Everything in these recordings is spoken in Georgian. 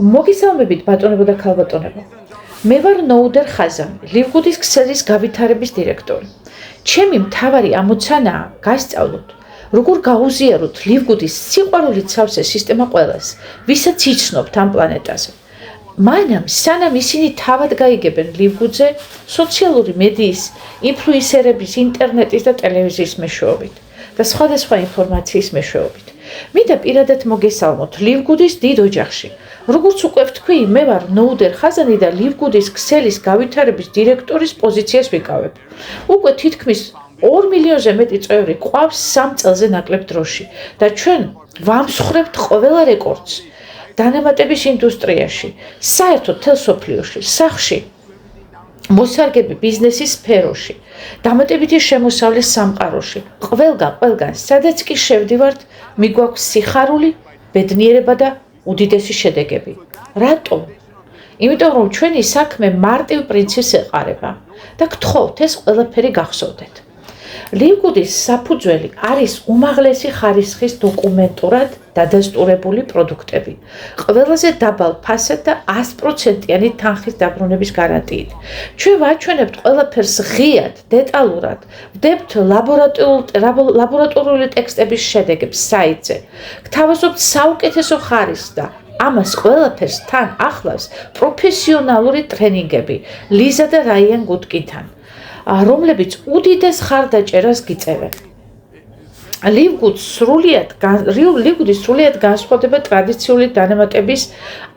მოგესალმებით ბატონებო და ქალბატონებო. მე ვარ ნოუდერ ხაზანი, ლივგუდის ქსელის გავითარების დირექტორი. ჩემი მთავარი ამოცანაა გასწავლოთ, როგორ გაუზიაროთ ლივგუდის სიყვარულით სავსე სისტემა ყველას, ვისაც იცნობთ ამ პლანეტაზე. მანამ სანამ ისინი თავად გაიგებენ ლივგუდზე, სოციალური მედიის, ინფლუენსერების, ინტერნეტის და ტელევიზიის მეშვეობით და სხვადასხვა ინფორმაციის მეშვეობით. მინდა პირადად მოგესალმოთ ლივგუდის დიდ ოჯახში. როგორც უკვე ვთქვი, მე ვარ ნოუდერ ხაზანი და ლივგუდის ქსელის გავითარების დირექტორის პოზიციას ვიკავებ. უკვე თითქმის 2 მილიონზე მეტი წევრი გვყავს 3 წელზე ნაკლებ დროში და ჩვენ ვამსხვრევთ ყველა რეკორდს დანამატების ინდუსტრიაში, საერთოდ მთელ სოფლიოში, სახლში, მოსარგები ბიზნესის სფეროში, დამატებითი შემოსავლის სამყაროში, ყველგან, სადაც კი შევდივართ, მიგვაქვს სიხარული, ბედნიერება და უდიდესი შედეგები. რატომ? იმიტომ რომ ჩვენი საქმე მარტივ პრინციპს ეყარება და გთხოვთ ეს ყველაფერი გახსოვდეთ. ლივგუდის საფუძველი არის უმაღლესი ხარისხის დოკუმენტურად დადასტურებული პროდუქტები, ყველაზე დაბალ ფასად და 100%-იანი თანხის დაბრუნების გარანტიით. ჩვენ ვაჩვენებთ ყველაფერს ღიად, დეტალურად, ვდებთ ლაბორატორიული ტექსტების შედეგებს საიტზე, გთავაზობთ საუკეთესო ხარისხს და ამას ყველაფერს თან ახლავს პროფესიონალური ტრენინგები ლიზა და რაიან გუტკინთან, რომლებიც უდიდეს ხარდაჭერას გიწევენ. ლივგუდის სრულიად განსხვავდება ტრადიციული დანამატების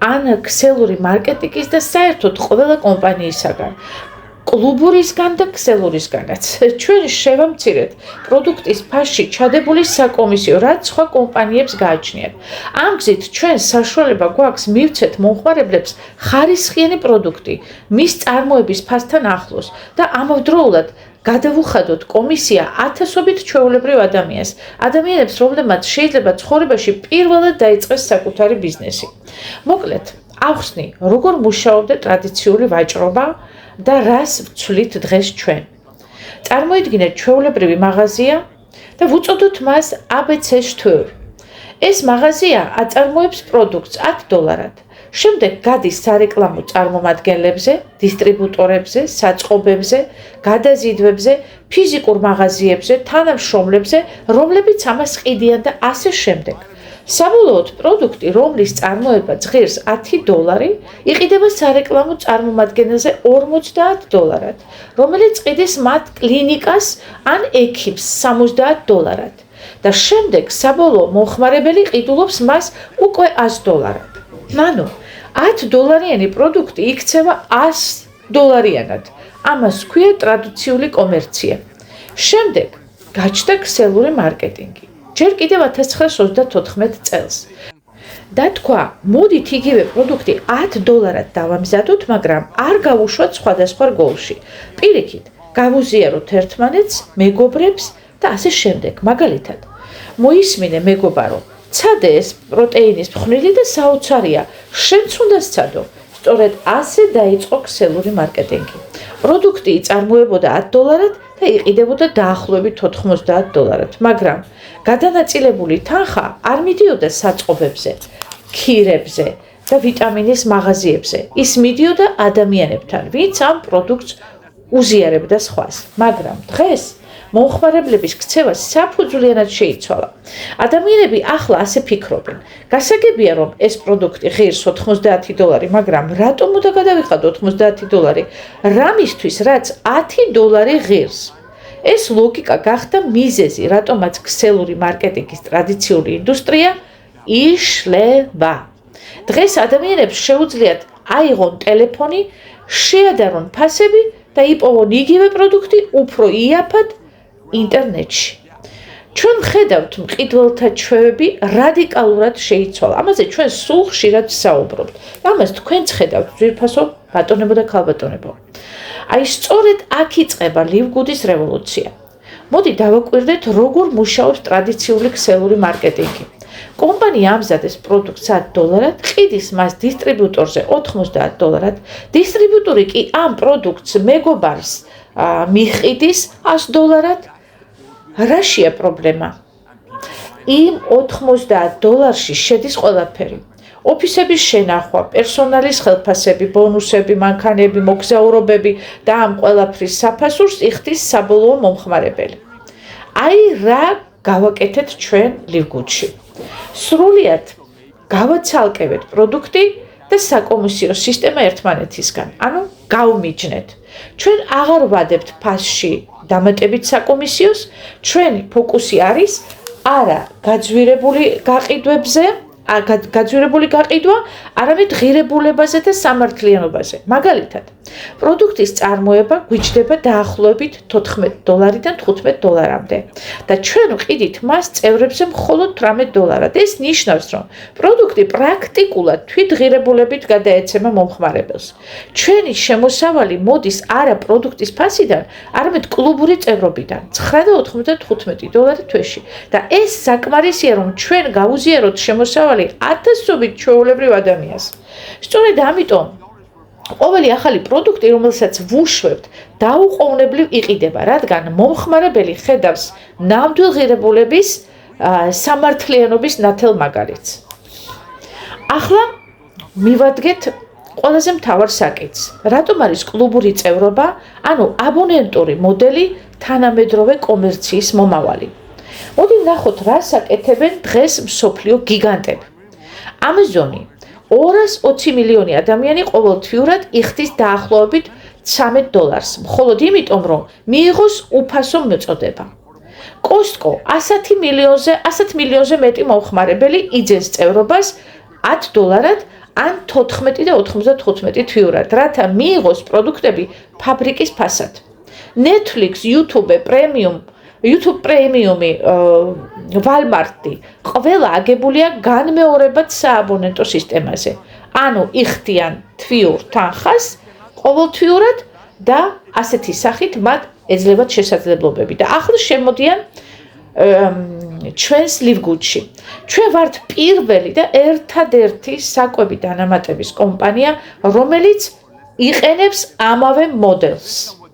ან ქსელური მარკეტინგის და საერთოდ ყველა კომპანიისაგან, კლუბურისგან და ქსელურისგანაც. ჩვენ შევამცირეთ პროდუქტის ფასში ჩადებული საკომისიო, რაც სხვა კომპანიებს გააჩნიათ. ამ გზით ჩვენ საშუალება გვაქვს მივცეთ მომხმარებლებს ხარისხიანი პროდუქტი მის წარმოების ფასთან ახლოს და ამავდროულად გადავუხადოთ კომისია ათასობით ჩვეულებრივ ადამიანებს, რომლებმაც შეიძლება ცხოვრებაში პირველად დაიწყეს საკუთარი ბიზნესი. მოკლედ, ახსნი, როგორ მუშაობდა ტრადიციული ვაჭრობა და რას ვცვლით დღეს ჩვენ. წარმოიდგინეთ ჩვეულებრივი მაღაზია და ვუწოდოთ მას ABC Store. ეს მაღაზია აწარმოებს პროდუქტს $10. შემდეგ გადის სარეკლამო წარმომადგენლებზე, დისტრიბუტორებზე, საწყობებზე, გადაზიდვებზე, ფიზიკურ მაღაზიებზე, თანამშრომლებზე, რომლებიც ამას ყიდიან და ასე შემდეგ. საბოლოოდ პროდუქტი, რომლის წარმოება ღირს $10, იყიდება სარეკლამო წარმომადგენელზე $50, რომელიც ყიდის მათ კლინიკას ან ექიმს $70 და შემდეგ საბოლოო მომხმარებელი ყიდულობს მას უკვე $100. ანუ $10-იანი პროდუქტი იქცევა $100-იანად. ამას ქვია ტრადიციული კომერცია. შემდეგ გაჩნდა ქსელური მარკეტინგი. ჯერ კიდევ 1934 წელს. და თქვა, მოდით იგივე პროდუქტი $10-ად დავამზადოთ, მაგრამ არ გავუშვათ სხვადასხვა რგოლში. პირიქით, გავუზიაროთ ერთმანეთს, მეგობრებს და ასე შემდეგ. მაგალითად, მოისმინე მეგობარო, ცადე ეს პროტეინის ფხვნილი და საოცარია, შენც უნდა სცადო. სწორედ ასე დაიწყო ქსელური მარკეტინგი. პროდუქტი იწარმოებოდა $10 და იყიდებოდა დაახლოებით $90, მაგრამ გადანაწილებული თანხა არ მიდიოდა საწყობებზე, ქირებზე და ვიტამინის მაღაზიებზე. ის მიდიოდა ადამიანებთან, ვინც ამ პროდუქტს უზიარებდა სხვას. მაგრამ დღეს მომხმარებლების ქცევა საფუძვლიანად შეიცვალა. ადამიანები ახლა ასე ფიქრობენ. გასაგებია, რომ ეს პროდუქტი ღირს $90, მაგრამ რატომ უნდა გადავიხადო $90 რამისთვის, რაც $10 ღირს? ეს ლოგიკა გახდა მიზეზი, რატომაც ქსელური მარკეტინგის ტრადიციული ინდუსტრია იშლება. დღეს ადამიანებს შეუძლიათ აიღონ ტელეფონი, შეადარონ ფასები და იპოვონ იგივე პროდუქტი უფრო იაფად ინტერნეტში. ჩვენ ხედავთ, მყიდველთა ჩვევები რადიკალურად შეიცვალა. ამაზე ჩვენ სულ ხშირად ვსაუბრობთ. ამას თქვენც ხედავთ, ძვირფასო ბატონებო და ქალბატონებო. აი სწორედ აქ იწყება ლივგუდის რევოლუცია. მოდი დავაკვირდეთ, როგორ მუშაობს ტრადიციული ქსელური მარკეტინგი. კომპანია ამზადეს პროდუქტს $10, ყიდის მას დისტრიბუტორზე $90, დისტრიბუტორი კი ამ პროდუქტს მეგობარს მიჰყიდის $100. რაშია პრობლემა? იმ $90-ში შედის ყველაფერი. ოფისების შენახვა, პერსონალის ხელფასები, ბონუსები, მანქანები, მოგზაურობები და ამ ყველაფრის საფასურს იხდის საბოლოო მომხმარებელი. აი რა გავაკეთეთ ჩვენ ლივგუდში. სრულიად გავაცალკევეთ პროდუქტი და საკომისიო სისტემა ერთმანეთისგან. ანუ გავმიჯნეთ. ჩვენ აღარ ვადებთ ფასში დამატებით საკომისიოს, ჩვენი ფოკუსი არის არა გაძვირებული გაყიდვებზე, გაძვირებული გაყიდვა, არამედ ღირებულებაზე და სამართლიანობაზე. მაგალითად, პროდუქტის წარმოება გვიჯდება დაახლოებით $14-დან $15-მდე და ჩვენ ვყიდით მას წევრებზე მხოლოდ $18. ეს ნიშნავს, რომ პროდუქტი პრაქტიკულად თვითღირებულებით გადაეცემა მომხმარებელს. ჩვენი შემოსავალი მოდის არა პროდუქტის ფასიდან, არამედ კლუბური წევრობიდან $9.95 თვეში და ეს საკმარისია, რომ ჩვენ გავუზიაროთ შემოსავალი ათასობით ჩვეულებრივ ადამიანს. სწორედ ამიტომ ყოველი ახალი პროდუქტი, რომელსაც ვუშვებთ, დაუყოვნებლივ იყიდება, რადგან მომხმარებელი ხედავს ნამდვილ ღირებულების სამართლიანობის ნათელ მაგალითს. ახლა მივადგეთ ყველაზე მთავარ საკითხს. რატომ არის კლუბური წევრობა, ანუ აბონენტური მოდელი თანამედროვე კომერციის მომავალი? მოდი ვნახოთ, რას აკეთებენ დღეს მსოფლიო გიგანტები. Amazon-ი 220 მილიონი ადამიანი ყოველთვიურად იხდის დაახლოებით $13, მხოლოდ იმიტომ, რომ მიიღოს უფასო მოწოდება. Costco 100 მილიონზე მეტი მომხმარებელი იძენს წევრობას $10 ან 14.95 თვიურად, რათა მიიღოს პროდუქტები ფაბრიკის ფასად. Netflix, YouTube პრემიუმი, Walmart-ი ყველა აგებულია განმეორებად სააბონენტო სისტემაზე. ანუ იხდიან თვიურ თანხას ყოველთვიურად და ასეთი სახით მათ ეძლებათ შესაძლებლობები. და ახლა შემოდიან ჩვენს ლივგუდში. ჩვენ ვართ პირველი და ერთადერთი საკვები დანამატების კომპანია, რომელიც იყენებს ამავე მოდელს.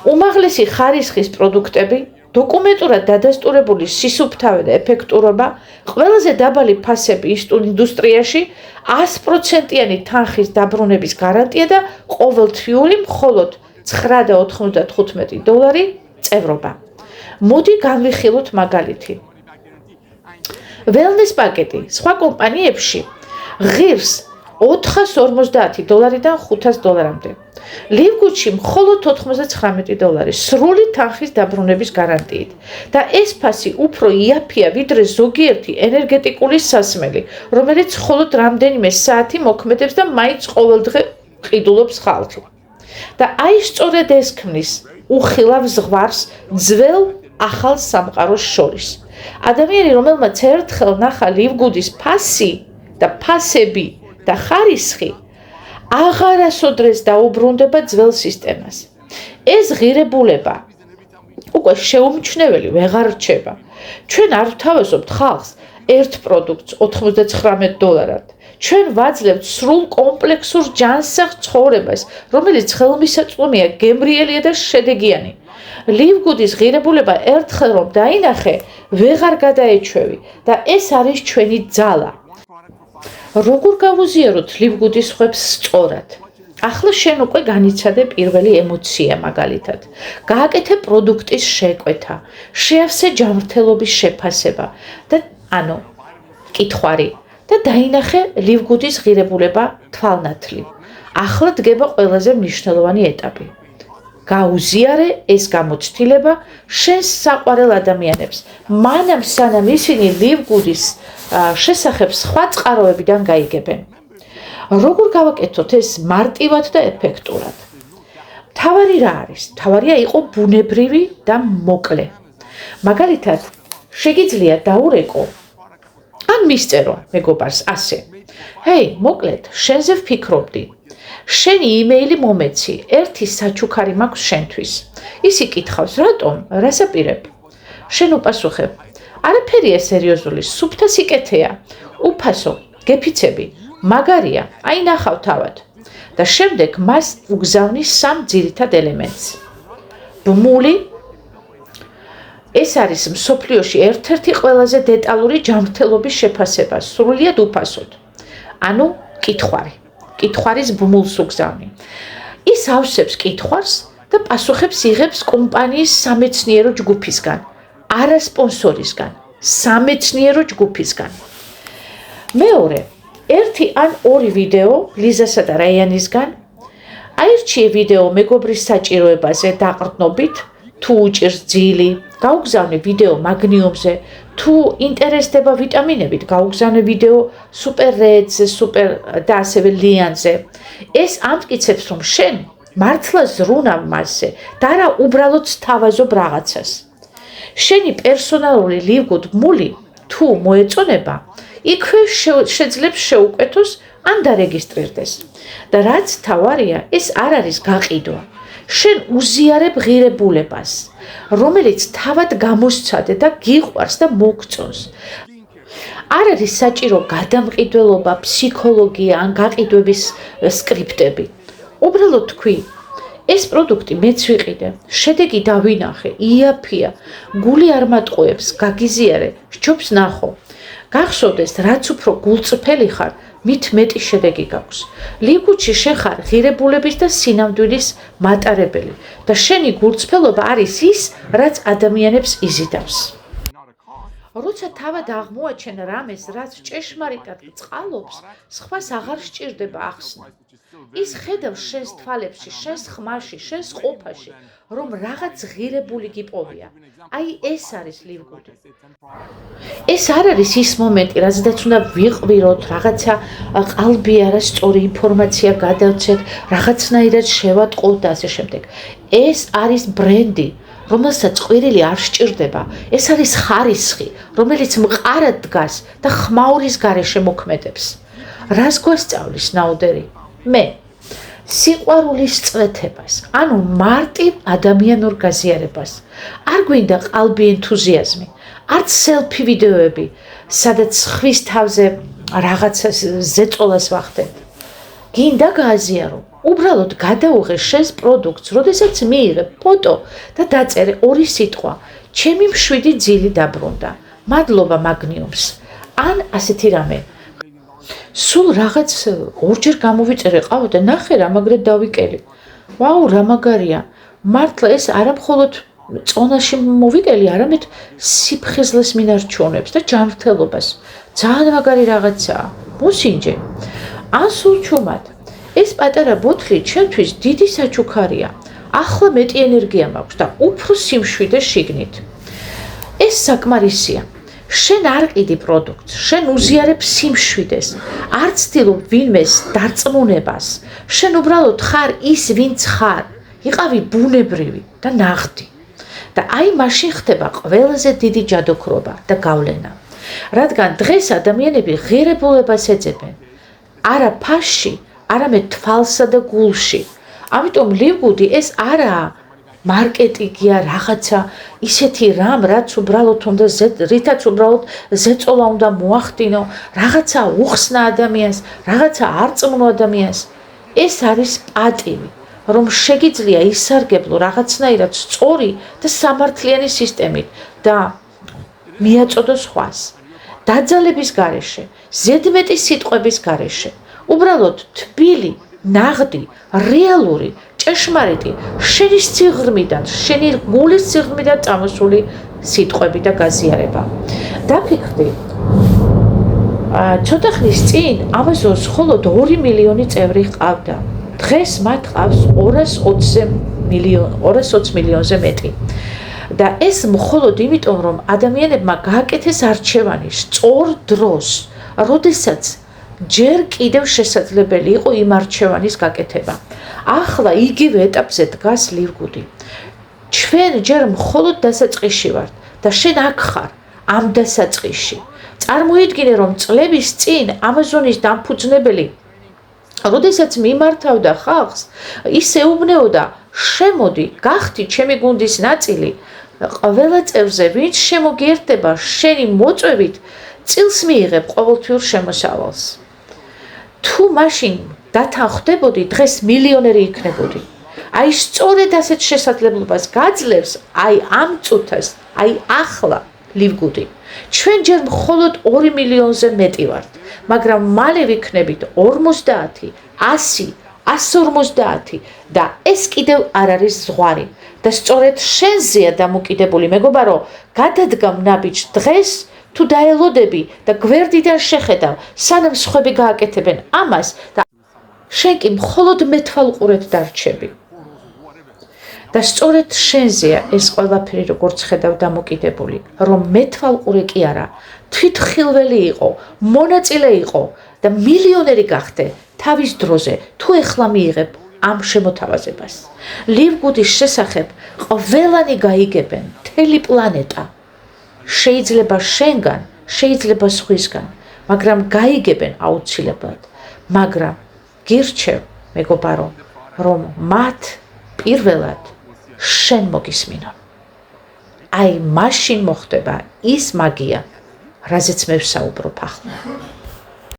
უმაღლესი ხარისხის პროდუქტები, დოკუმენტურად დადასტურებული სისუფთავე და ეფექტურობა, ყველაზე დაბალი ფასები ინდუსტრიაში, 100%-იანი თანხის დაბრუნების გარანტია და ყოველთვიური მხოლოდ $9.95 წევრობა. მოდი განვიხილოთ მაგალითი. Wellness პაკეტი სხვა კომპანიებში ღირს $450-დან $500-მდე. ლივგუდში მხოლოდ $99 სრული თანხის დაბრუნების გარანტიით და ეს ფასი უფრო იაფია ვიდრე ზოგიერთი ენერგეტიკული სასმელი, რომელიც მხოლოდ რამდენიმე საათი მოქმედებს და მაინც ყოველდღე ყიდულობს ხალხი. და აი სწორედ ეს ქმნის უხილავ ზღვარს ძველ ახალ სამყაროს შორის. ადამიანი, რომელმაც ერთხელ ნახა ლივგუდის ფასი და ფასები და ხარისხი, აღარასოდეს დაუბრუნდება ძველ სისტემას. ეს ღირებულება უკვე შეუმჩნეველი ვეღარ რჩება. ჩვენ არ ვთავაზობთ ხალხს ერთ პროდუქტს $99-დან. ჩვენ ვაძლევთ სრულ კომპლექსურ ჯანსაღ ცხოვრებას, რომელიც ხელმისაწვდომია, გემრიელია და შედეგიანი. ლივგუდის ღირებულება ერთხელ რომ დაინახე, ვეღარ გადაეჩვევი და ეს არის ჩვენი ძალა. როგორ გავუზიაროთ ლივგუდის ხვებს სწორად? ახლა შენ უკვე განიცადე პირველი ემოცია მაგალითად. გააკეთე პროდუქტის შეკვეთა, შეავსე ჯანმრთელობის შეფასება და კითხვარი და დაინახე ლივგუდის ღირებულება თვალნათლივ. ახლა დგება ყველაზე მნიშვნელოვანი ეტაპი. გაუზიარე ეს გამოცდილება შენს საყვარელ ადამიანებს, მანამ სანამ ისინი ლივგუდის შესახებ სხვა წყაროებიდან გაიგებენ. როგორ გავაკეთოთ ეს მარტივად და ეფექტურად? მთავარი რა არის? მთავარია იყო ბუნებრივი და მოკლე. მაგალითად, შეგიძლია დაურეკო ან მისწერო მეგობარს ასე. ჰეი, მოკლედ, შენზე ვფიქრობდი. შენი იმეილი მომეცი, ერთი საჩუქარი მაქვს შენთვის. ის იკითხავს, რატომ? რას აპირებ? შენ უპასუხებ. არაფერია სერიოზული, სუფთა სიკეთეა. უფასო, გეფიცები, მაგარია, აი ნახავ თავად. და შემდეგ მას უგზავნის სამ ძირითად ელემენტს. ბმული, ეს არის მსოფლიოში ერთ-ერთი ყველაზე დეტალური ჯანმრთელობის შეფასება, სრულიად უფასოდ. ანუ კითხვარის ბმულს უგზავნი. ის ავსებს კითხვარს და პასუხებს იღებს კომპანიის სამეცნიერო ჯგუფისგან, არა სპონსორისგან, სამეცნიერო ჯგუფისგან. მეორე, ერთი ან ორი ვიდეო ლიზასა და რაიანისგან, აირჩიე ვიდეო მეგობრის საჭიროებაზე დაყრდნობით, თუ უჭირს ძილი, გაუგზავნე ვიდეო მაგნიუმზე, თუ ინტერესდება ვიტამინებით, გაუგზავნე ვიდეო სუპერრედზე, და ასევე ლიანზე. ეს ამტკიცებს, რომ შენ მართლა ზრუნავ მასზე და არა უბრალოდ სთავაზობ რაღაცას. შენი პერსონალური ლივგუდ მული თუ მოეწონება, იქვე შეძლებს შეუკვეთოს ან დარეგისტრირდეს. და რაც თავარია, ეს არ არის გაყიდვა. შენ უზიარებ ღირებულებას, რომელიც თავად გამოსცადე და გიყვარს და მოგწონს. არ არის საჭირო გადამყიდველობა, ფსიქოლოგია ან გაყიდვების სკრიპტები. უბრალოდ თქვი, ეს პროდუქტი მეც ვიყიდე, შედეგი დავინახე, იაფია, გული არ მატყუებს, გაგიზიარე, სჯობს ნახო. გახსოვდეს, რაც უფრო გულწრფელი ხარ, მით მეტი შედეგი გაქვს. ლიგუთში შენ ხარ ღირებულების და სინამდვილის მატარებელი და შენი გულწრფელობა არის ის, რაც ადამიანებს იზიდავს. როცა თავად აღმოაჩენ რამეს, რაც ჭეშმარიტად წყალობს, სხვას აღარ სჭირდება ახსნა. ის ხედავს შენს თვალებში, შენს ხმაში, შენს ყოფაში, რომ რაღაც ღირებული გიპოვია. აი ეს არის ლივგუდი. ეს არ არის ის მომენტი, რაზედაც უნდა ვიყვიროთ, რაღაცა ყალბი არა სწორი ინფორმაცია გადავცეთ, რაღაცნაირად შევატყოთ და ასე შემდეგ. ეს არის ბრენდი, რომელსაც ყვირილი არ სჭირდება. ეს არის ხარისხი, რომელიც მყარად დგას და ხმაურის გარეშე მოქმედებს. რას გვასწავლის ნაუდერი? მე სიყვარულის წვეთებას, ანუ მარტივ ადამიანურ გაზიარებას. არ გვინდა ყალბი ენთუზიაზმი, არც სელფი ვიდეოები, სადაც ხვის თავზე რაღაცას ზეწოლას ვახდენთ. გინდა გააზიარო, უბრალოდ გადაუღე შენს პროდუქტს, როდესაც მიიღებ ფოტო და დაწერე ორი სიტყვა, ჩემი მშვიდი ძილი დაბრუნდა, მადლობა მაგნიუმს, ან ასეთი რამე. სულ რაღაც ორჯერ გამოვიწერე ყავა და ნახე რა მაგრად დავიკელი. ვაუ, რა მაგარია. მართლა ეს არა მხოლოდ წონაში მოვიკელი, არამედ სიფხიზლეს მინარჩუნებს და ჯანმრთელობას. ძალიან მაგარი რაღაცაა. მოსინჯე. ან სულ ჩუმად. ეს პატარა ბოთლი ჩემთვის დიდი საჩუქარია. ახლა მეტი ენერგია მაქვს და უფრო სიმშვიდე შიგნით. ეს საკმარისია. შენ არ ყიდი პროდუქტს, შენ უზიარებ სიმშვიდეს, არ ცდილობ ვინმეს დარწმუნებას, შენ უბრალოდ ხარ ის, ვინც ხარ, იყავი ბუნებრივი და ნაღდი. და აი მაშინ ხდება ყველაზე დიდი ჯადოქრობა და გავლენა. რადგან დღეს ადამიანები ღირებულებას ეძებენ, არა ფასში, არამედ თვალსა და გულში. ამიტომ ლივგუდი ეს არაა მარკეტინგია, რაღაცა ისეთი რამ, რაც უბრალოდ უნდა რითაც უბრალოდ ზეწოლა უნდა მოახდინო, რაღაცა უხსნა ადამიანს, რაღაცა არწმუნო ადამიანს. ეს არის პატივი, რომ შეგიძლია ისარგებლო რაღაცნაირად სწორი და სამართლიანი სისტემით და მიაწოდო სხვას. დაძალების გარეშე, ზედმეტი სიტყვების გარეშე, უბრალოდ თბილი, ნაღდი, რეალური, ჭეშმარიტი, შენი სიღრმიდან, შენი გულის სიღრმიდან წამოსული სიტყვები და გაზიარება. დაფიქრდი, ცოტა ხნის წინ ამაზონს მხოლოდ 2 მილიონი წევრი ჰყავდა. დღეს მათ ჰყავს 220 მილიონზე მეტი. და ეს მხოლოდ იმიტომ, რომ ადამიანებმა გააკეთეს არჩევანი სწორ დროს, როდესაც ჯერ კიდევ შესაძლებელი იყო იმ არჩევანის გაკეთება. ახლა იგივე ეტაპზე დგას ლივგუდი. ჩვენ ჯერ მხოლოდ დასაწყისში ვართ და შენ აქ ხარ ამ დასაწყისში. წარმოიდგინე, რომ წლების წინ ამაზონის დამფუძნებელი, როდესაც მიმართავდა ხალხს, ის ეუბნეოდა, შემოდი, გახდი ჩემი გუნდის ნაწილი, ყველა წევრზე, ვინც შემოგიერთდება შენი მოწვევით, წილს მიიღებ ყოველთვიურ შემოსავალს. თუ მაშინ დათანხმდებოდი, დღეს მილიონერი იქნებოდი. აი სწორედ ასეთ შესაძლებლობას გაძლევს, აი ამ წუთას, აი ახლა ლივგუდი. ჩვენ ჯერ მხოლოდ 2 მილიონზე მეტი ვართ, მაგრამ მალე ვიქნებით 50, 100, 150 და ეს კიდევ არ არის ზღვარი და სწორედ შენზეა დამოკიდებული მეგობარო, გადადგამ ნაბიჯ დღეს თუ დაელოდები და გვერდიდან შეხედავ, სანამ სხვები გააკეთებენ ამას და შენ კი მხოლოდ მეთვალყურედ დარჩები. და სწორედ შენზეა ეს ყველაფერი როგორც ხედავ დამოკიდებული, რომ მეთვალყურე კი არა, თვითხილველი იყო, მონაწილე იყო და მილიონერი გახდე თავის დროზე, თუ ეხლა მიიღებ ამ შემოთავაზებას. ლივგუდის შესახებ ყველანი გაიგებენ, მთელი პლანეტა. შეიძლება შენგან, შეიძლება სხვისგან, მაგრამ გაიგებენ აუცილებლად. მაგრამ გირჩევ, მეგობარო, რომ მათ პირველად შენ მოგისმინონ. აი მაშინ მოხდება ის მაგია, რაზეც მე ვსაუბრობ ახლა.